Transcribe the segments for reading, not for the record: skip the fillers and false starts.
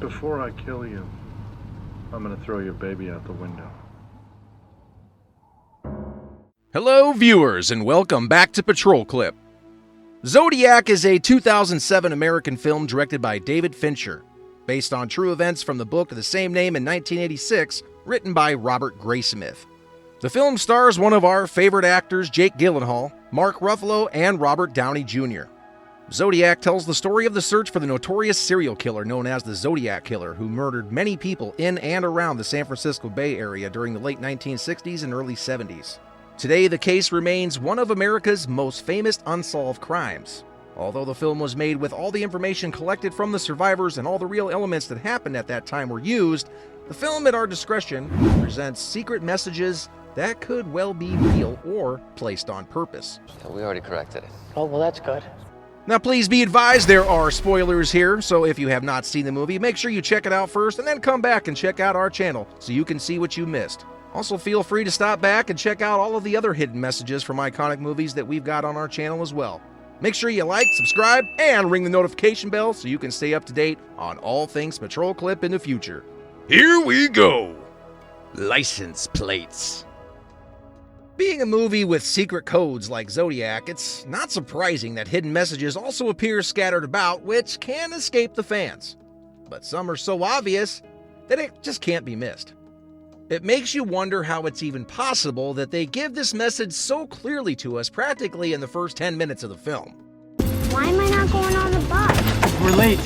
Before I kill you, I'm gonna throw your baby out the window. Hello, viewers, and welcome back to PatrolClip. Zodiac is a 2007 American film directed by David Fincher, based on true events from the book of the same name in 1986, written by Robert Graysmith. The film stars one of our favorite actors, Jake Gyllenhaal, Mark Ruffalo, and Robert Downey Jr. Zodiac tells the story of the search for the notorious serial killer known as the Zodiac Killer, who murdered many people in and around the San Francisco Bay Area during the late 1960s and early 70s. Today, the case remains one of America's most famous unsolved crimes. Although the film was made with all the information collected from the survivors and all the real elements that happened at that time were used, the film, at our discretion, presents secret messages that could well be real or placed on purpose. Yeah, we already corrected it. Oh, well, that's good. Now, please be advised there are spoilers here, so if you have not seen the movie, make sure you check it out first and then come back and check out our channel so you can see what you missed. Also, feel free to stop back and check out all of the other hidden messages from iconic movies that we've got on our channel as well. Make sure you like, subscribe, and ring the notification bell so you can stay up to date on all things PatrolClip in the future. Here we go! License plates. Being a movie with secret codes like Zodiac, it's not surprising that hidden messages also appear scattered about, which can escape the fans. But some are so obvious that it just can't be missed. It makes you wonder how it's even possible that they give this message so clearly to us practically in the first 10 minutes of the film. Why am I not going on the bus? We're late.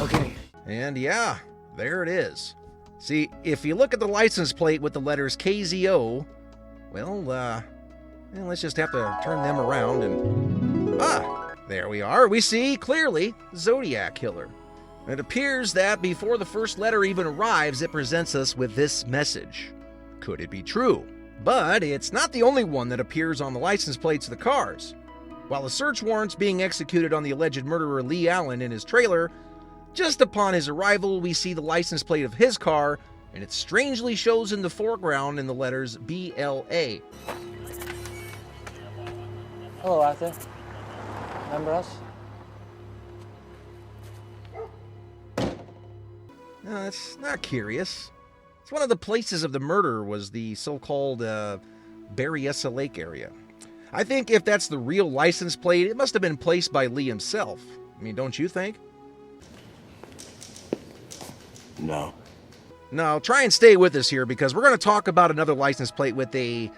Okay. And yeah, there it is. See, if you look at the license plate with the letters KZO, well, let's just have to turn them around and... there we are. We see, clearly, Zodiac Killer. It appears that before the first letter even arrives, it presents us with this message. Could it be true? But it's not the only one that appears on the license plates of the cars. While the search warrant's being executed on the alleged murderer Lee Allen in his trailer, just upon his arrival, we see the license plate of his car, and it strangely shows in the foreground in the letters BLA. Hello, Arthur. Remember us? No, it's not curious. It's one of the places of the murder was the so-called Berryessa Lake area. I think if that's the real license plate, it must have been placed by Lee himself. I mean, don't you think? No. No, try and stay with us here because we're going to talk about another license plate with a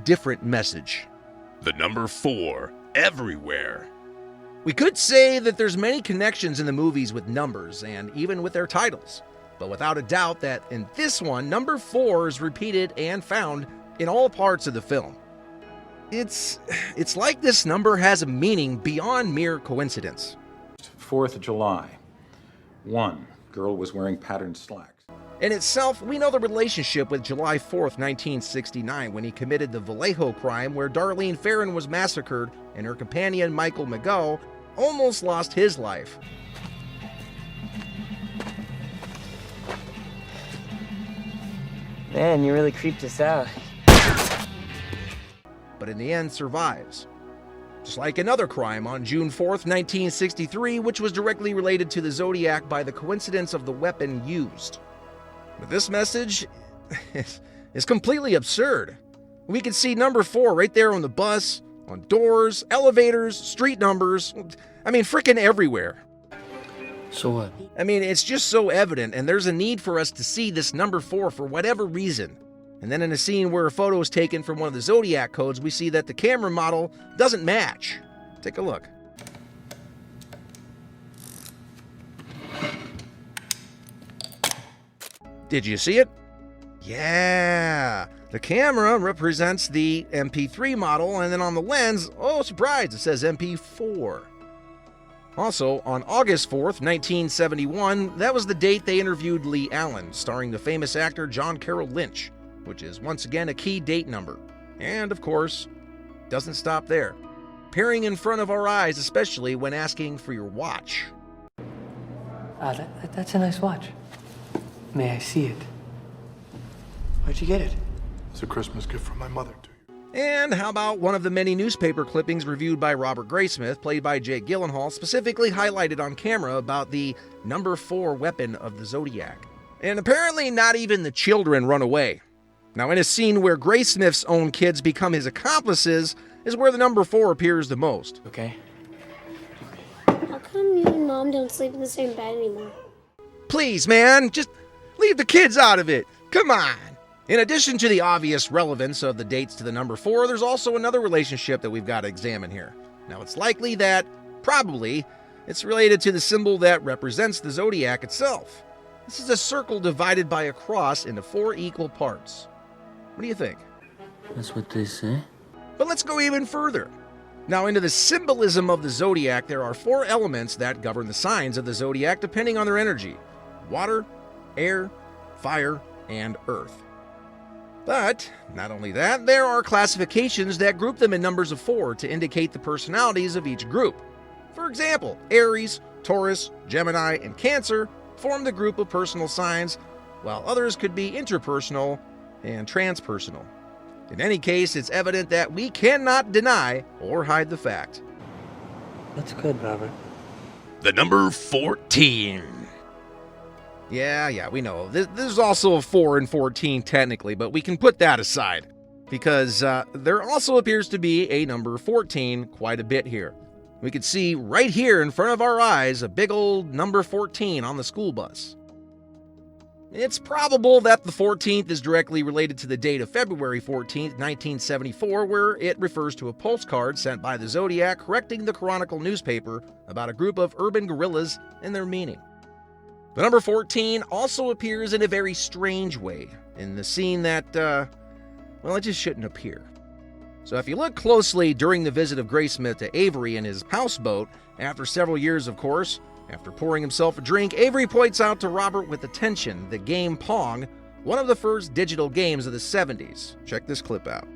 different message. The number 4, everywhere. We could say that there's many connections in the movies with numbers and even with their titles, but without a doubt that in this one, number 4 is repeated and found in all parts of the film. It's like this number has a meaning beyond mere coincidence. 4th of July. 1. Girl was wearing patterned slacks. In itself, we know the relationship with July 4th, 1969, when he committed the Vallejo crime where Darlene Ferrin was massacred and her companion, Michael McGough, almost lost his life. Man, you really creeped us out. But in the end survives. Just like another crime on June 4th, 1963, which was directly related to the Zodiac by the coincidence of the weapon used. But this message is completely absurd. We can see number 4 right there on the bus, on doors, elevators, street numbers. I mean, frickin' everywhere. So what? I mean, it's just so evident, and there's a need for us to see this number 4 for whatever reason. And then in a scene where a photo is taken from one of the Zodiac codes, we see that the camera model doesn't match. Take a look. Did you see it? Yeah. The camera represents the MP3 model, and then on the lens, oh surprise, it says MP4. Also, on August 4th, 1971, that was the date they interviewed Lee Allen, starring the famous actor John Carroll Lynch, which is once again a key date number. And, of course, doesn't stop there. Appearing in front of our eyes, especially when asking for your watch. That's a nice watch. May I see it? Where'd you get it? It's a Christmas gift from my mother to you. And how about one of the many newspaper clippings reviewed by Robert Graysmith, played by Jake Gyllenhaal, specifically highlighted on camera about the number 4 weapon of the Zodiac. And apparently not even the children run away. Now, in a scene where Graysmith's own kids become his accomplices is where the number 4 appears the most. Okay. How come you and Mom don't sleep in the same bed anymore? Please, man, just leave the kids out of it. Come on. In addition to the obvious relevance of the dates to the number 4, there's also another relationship that we've got to examine here. Now, it's likely that, probably, it's related to the symbol that represents the Zodiac itself. This is a circle divided by a cross into 4 equal parts. What do you think? That's what they say. But let's go even further. Now, into the symbolism of the Zodiac, there are 4 elements that govern the signs of the Zodiac depending on their energy: water, air, fire, and earth. But not only that, there are classifications that group them in numbers of 4 to indicate the personalities of each group. For example, Aries, Taurus, Gemini, and Cancer form the group of personal signs, while others could be interpersonal and transpersonal. In any case, it's evident that we cannot deny or hide the fact. That's good, Robert. The number 14. Yeah, we know. This is also a 4 and 14 technically, but we can put that aside because there also appears to be a number 14 quite a bit here. We could see right here in front of our eyes a big old number 14 on the school bus. It's probable that the 14th is directly related to the date of February 14th, 1974, where it refers to a postcard sent by the Zodiac correcting the Chronicle newspaper about a group of urban guerrillas and their meaning. The number 14 also appears in a very strange way in the scene that, well, it just shouldn't appear. So if you look closely during the visit of Graysmith to Avery in his houseboat, after several years, of course, after pouring himself a drink, Avery points out to Robert with attention the game Pong, one of the first digital games of the 70s. Check this clip out.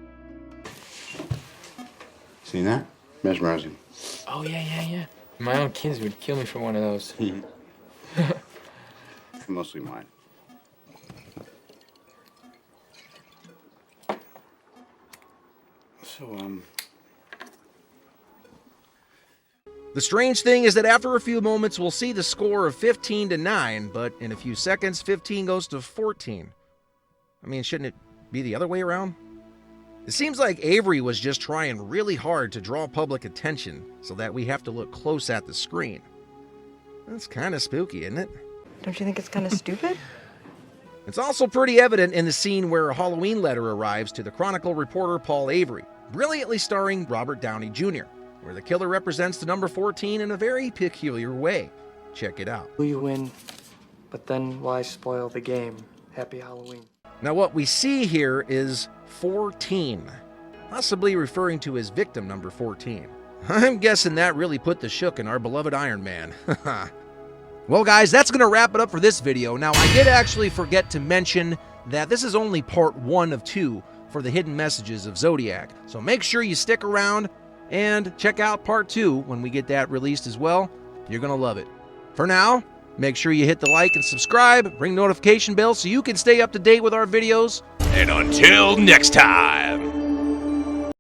Seen that? Mesmerizing. Oh, yeah. My own kids would kill me for one of those. Mostly mine. So, The strange thing is that after a few moments, we'll see the score of 15-9, but in a few seconds, 15 goes to 14. I mean, shouldn't it be the other way around? It seems like Avery was just trying really hard to draw public attention so that we have to look close at the screen. That's kind of spooky, isn't it? Don't you think it's kind of stupid? It's also pretty evident in the scene where a Halloween letter arrives to the Chronicle reporter Paul Avery, brilliantly starring Robert Downey Jr., where the killer represents the number 14 in a very peculiar way. Check it out. We win, but then why spoil the game? Happy Halloween. Now what we see here is 14, possibly referring to his victim number 14. I'm guessing that really put the shook in our beloved Iron Man. Well guys, that's going to wrap it up for this video. Now I did actually forget to mention that this is only part 1 of 2 for the hidden messages of Zodiac. So make sure you stick around and check out part 2 when we get that released as well. You're going to love it. For now, make sure you hit the like and subscribe, ring notification bell so you can stay up to date with our videos. And until next time.